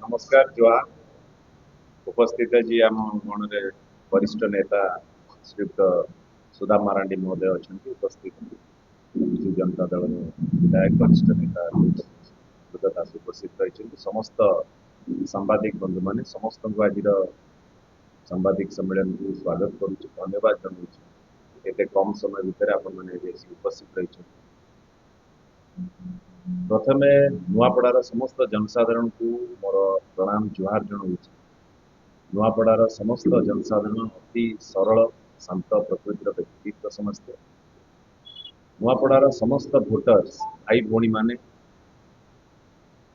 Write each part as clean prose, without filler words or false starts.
नमस्कार जुआ उपस्थित जी आम गण वरिष्ठ नेता श्रीयुक्त सुदाम मारांडी महोदय अच्छा उपस्थित विजु जनता दल विधायक वरिष्ठ नेता दास उपस्थित रही समस्त सांबादिक बंधु मान समस्त को आज सांबादिक सम्मेलन को स्वागत करुच्ची धन्यवाद जनाऊँ एत कम समय भितर आपण मैंने उपस्थित रही प्रथमे नुआपड़ार समस्त जनसाधारण को मोर प्रणाम जुहार जनाऊँ नुआपड़ार समस्त जनसाधारण अति सरल शांत प्रकृतिर व्यक्तित्व समस्ते नुआपड़ार समस्त भोटर्स भाई भौणी माने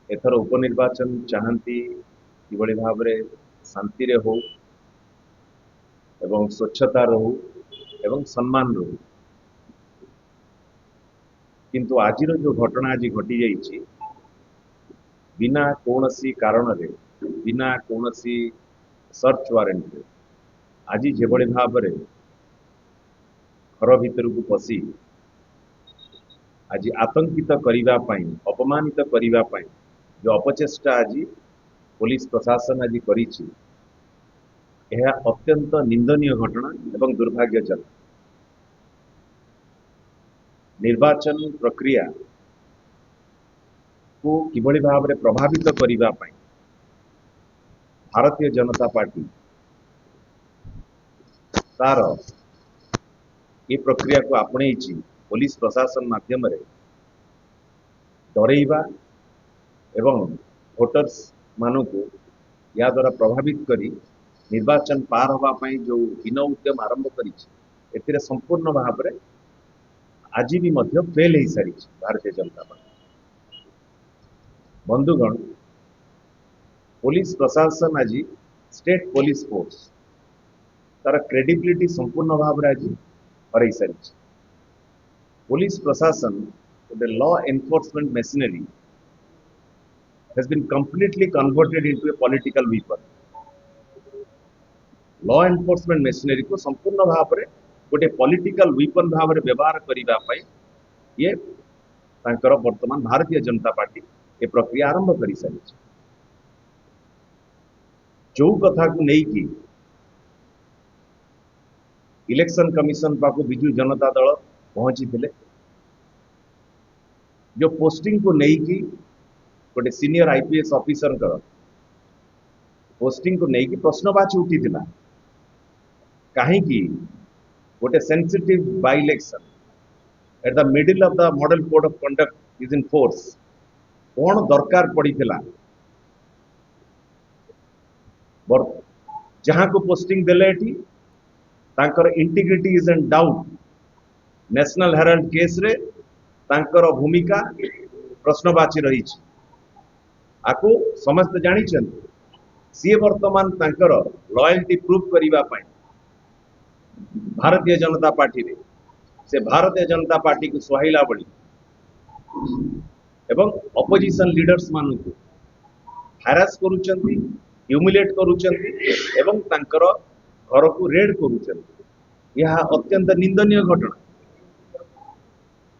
एथर उपनिर्वाचन चाहती कि भाव शांति रे हो एवं स्वच्छता रहू एवं सम्मान रहू किंतु आज जो घटना आज घटी जाइए बिना कौन कारण रे बिना कौन सर्च वारेंट आज जो भाव घर भीतर को पशि आज आतंकित करने अपमानित करने जो अपचेष्टा आज पुलिस प्रशासन आज करी अत्यंत निंदनीय घटना एवं दुर्भाग्यजनक निर्वाचन प्रक्रिया को किभली भाव में प्रभावित करने भारतीय जनता पार्टी तार ये प्रक्रिया को आपणे पुलिस प्रशासन माध्यम डरइबा एवं वोटर्स मानू या द्वारा प्रभावित करी निर्वाचन पार होगापाई जो हीन उद्यम आरंभ कर संपूर्ण भाव में आज भी फेल हो सारी भारतीय जनता पार्टी बंधुगण पुलिस प्रशासन आज स्टेट पुलिस फोर्स तार क्रेडिबिलिटी संपूर्ण भाव में आज हर सारी पुलिस प्रशासन गोटे law enforcement machinery has been completely converted into a political weapon. Law enforcement machinery को संपूर्ण भाव में गोटे पॉलिटिकल वेपन भाव में व्यवहार करने ये वर्तमान भारतीय जनता पार्टी ये प्रक्रिया आरंभ कर सारी जो कथा को लेकिन इलेक्शन कमिशन पाक विजु जनता दल पहुंची थे जो पोस्टिंग को लेकिन गोटे सीनियर आईपीएस ऑफिसर पोस्टिंग को लेकिन प्रश्नवाची उठी कहीं गोटे sensitive by election at the middle of the model code of conduct is in force कौन दरकार पड़ी जहां को पोस्टिंग देले integrity is in doubt national Herald case रे तांकर भूमिका प्रश्नवाची रही आपको समस्त जानी सी वर्तमान तांकर लॉयल्टी प्रूव करने भारतीय जनता पार्टी रे से भारतीय जनता पार्टी को सुहाइला बड़ी एवं अपोजिशन लीडर्स मान को हारास करुचंती ह्यूमिलेट करुचंती एवं तांकर घर को रेड करुचंती यह अत्यंत निंदनीय घटना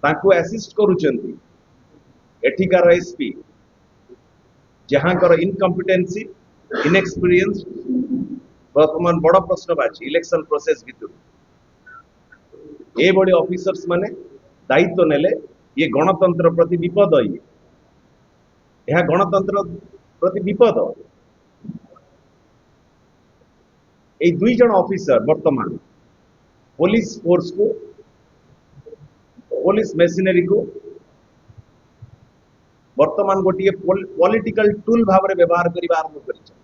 तांको असिस्ट करुचंती एठिकार एसपी जहां कर इनकम्पिटेंसी इनएक्सपीरियंस वर्तमान बड़ प्रश्नवाची इलेक्शन प्रोसेस भीतर ये बड़ी ऑफिसर्स माने दायित्व नेले ये गणतंत्र प्रति विपद यह गणतंत्र प्रति विपद ये दुई जन ऑफिसर वर्तमान पुलिस फोर्स को पुलिस मेसिनरी को वर्तमान गोटे पॉलिटिकल टूल भाव में व्यवहार करने आरंभ कर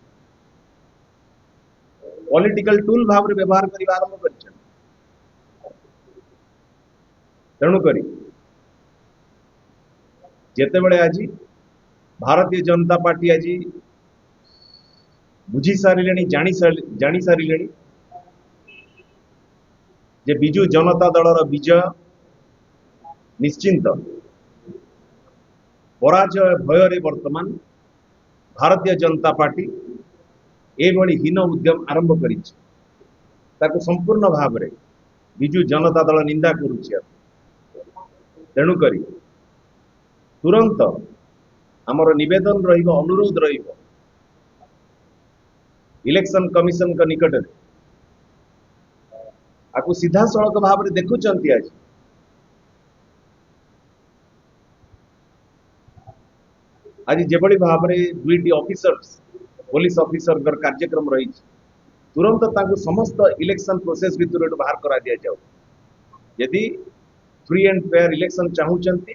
पॉलिटिकल टूल भाव में व्यवहार करने आरंभ कर तेणुक जिते बड़े आज भारतीय जनता पार्टी आज बुझी सारे जानी सारे जे बिजु जनता दलर विजय निश्चिंत पराजय भय वर्तमान भारतीय जनता पार्टी ये हीन उद्यम आरंभ कर संपूर्ण भाव में बिजु जनता दल निंदा करुच्ची तेणुक तुरंत आमर निवेदन अनुरोध इलेक्शन कमिशन का निकट में आपको सीधा सड़क भाव में देखुं आज आज जेभली भाव में दुईटी ऑफिसर्स पुलिस ऑफिसर कार्यक्रम रही तुरंत ताकू समस्त इलेक्शन प्रोसेस भितर बाहर करा दिया जाऊ यदि फ्री एंड फेयर इलेक्शन चाहूचंती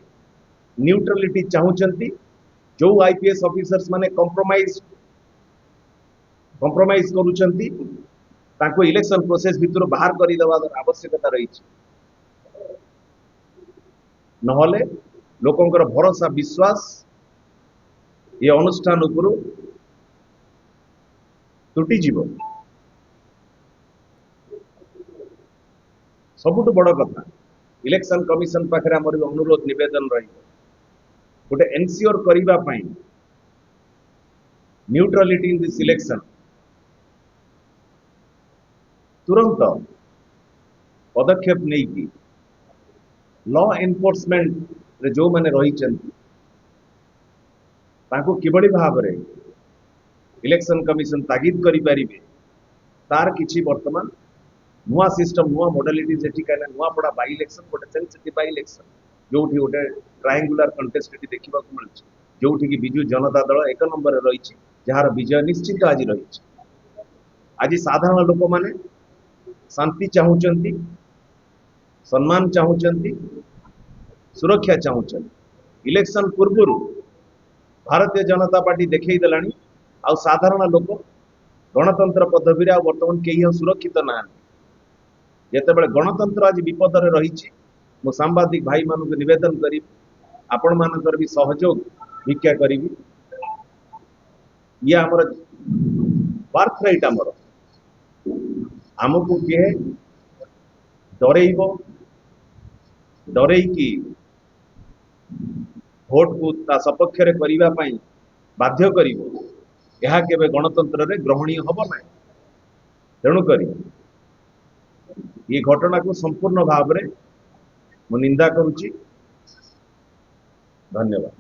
न्यूट्रलिटी चाहूचंती जो आईपीएस ऑफिसर्स माने कंप्रोमाइज करूचंती ताको इलेक्शन प्रोसेस भितर बाहर कर आवश्यकता रही नहले लोकंकर भरोसा विश्वास ये अनुष्ठान उपरू तुटी जीव सबुठ बड़ कथा इलेक्शन कमिशन पाखे आमर भी अनुरोध निवेदन रही गोटे एनश्योर करने न्यूट्रलिटी इन दिस इलेक्शन तुरंत पदक्षेप नहीं की लॉ एनफोर्समेंट जो मैंने रही किभली भाव में इलेक्शन कमिशन तागिद करें तार किसी वर्तमान नुआ सिस्टम नुआ मॉडलिटी कहीं नुआपड़ा बाई इलेक्शन गोटे सेंसिटिव बाई इलेक्शन जो गोटे ट्रायंगुलर कंटेस्ट देखा मिलूँ जो कि बिजु जनता दल एक नंबर रही जार विजय निश्चित आज रही आज साधारण लोक माने शांति चाहूचंती सम्मान चाहूचंती सुरक्षा चाहूचंती इलेक्शन पूर्व भारतीय जनता पार्टी देखई देलानी आ साधारण लोक गणतंत्र पदवी वर्तमान कहीं सुरक्षित ना जितेबाला गणतंत्र आज विपद में रही मो सांबादिक भाई मान निवेदन करी आपण मानकर भी सहयोग भिक्षा करी ये आमर बार्थ राइट आमर आमको किए डरइब डरईकी भोट को सपक्ष करने बाध्य कर गणतंत्र रे ग्रहणीय हम ना तेणुक ये घटना को संपूर्ण भाव में मु निंदा करुच्ची धन्यवाद।